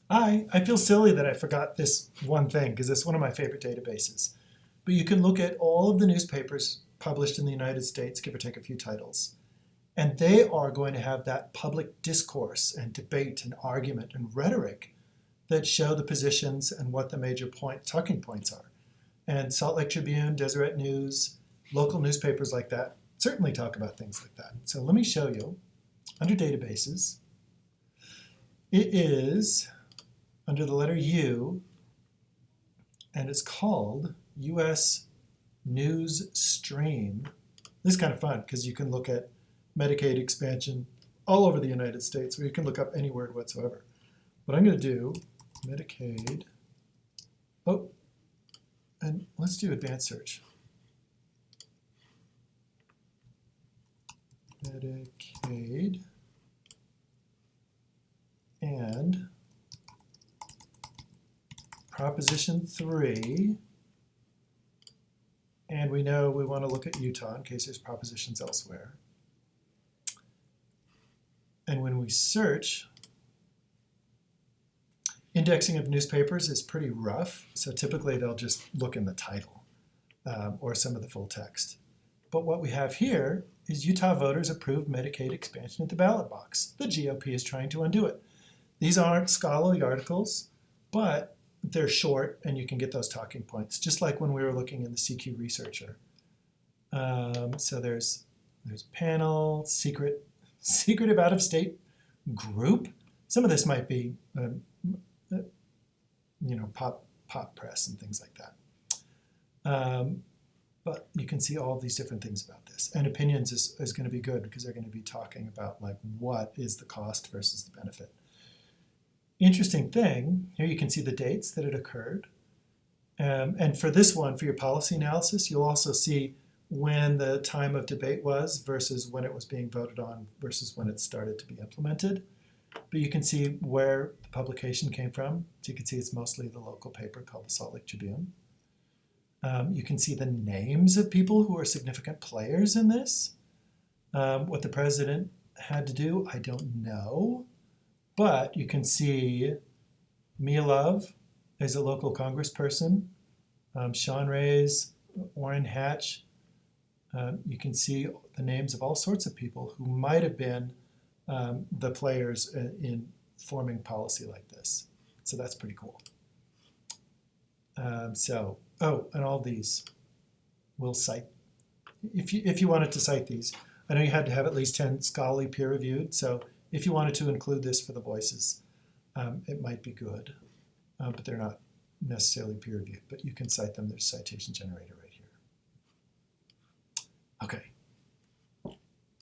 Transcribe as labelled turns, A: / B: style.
A: I feel silly that I forgot this one thing because it's one of my favorite databases. But you can look at all of the newspapers published in the United States, give or take a few titles, and they are going to have that public discourse and debate and argument and rhetoric that show the positions and what the major talking points are. And Salt Lake Tribune, Deseret News, local newspapers like that certainly talk about things like that. So let me show you. Under databases, it is under the letter U, and it's called US News Stream. This is kind of fun because you can look at Medicaid expansion all over the United States, or you can look up any word whatsoever. What I'm going to do, Medicaid, oh, and let's do advanced search. Medicaid and Proposition 3, and we know we want to look at Utah in case there's propositions elsewhere. And when we search, indexing of newspapers is pretty rough, so typically they'll just look in the title or some of the full text. But what we have here is Utah voters approved Medicaid expansion at the ballot box. The GOP is trying to undo it. These aren't scholarly articles, but they're short and you can get those talking points, just like when we were looking in the CQ Researcher. So there's panel, secretive out-of-state group. Some of this might be, pop press and things like that. But you can see all of these different things about this. And opinions is going to be good because they're going to be talking about like what is the cost versus the benefit. Interesting thing, here you can see the dates that it occurred. And for this one, for your policy analysis, you'll also see when the time of debate was versus when it was being voted on versus when it started to be implemented. But you can see where the publication came from. So you can see it's mostly the local paper called the Salt Lake Tribune. You can see the names of people who are significant players in this. What the president had to do, I don't know. But you can see Mia Love is a local congressperson. Sean Reyes, Orrin Hatch. You can see the names of all sorts of people who might have been the players in forming policy like this. So that's pretty cool. And all these will cite, if you wanted to cite these, I know you had to have at least 10 scholarly peer-reviewed, so if you wanted to include this for the voices, it might be good, but they're not necessarily peer-reviewed, but you can cite them. There's citation generator right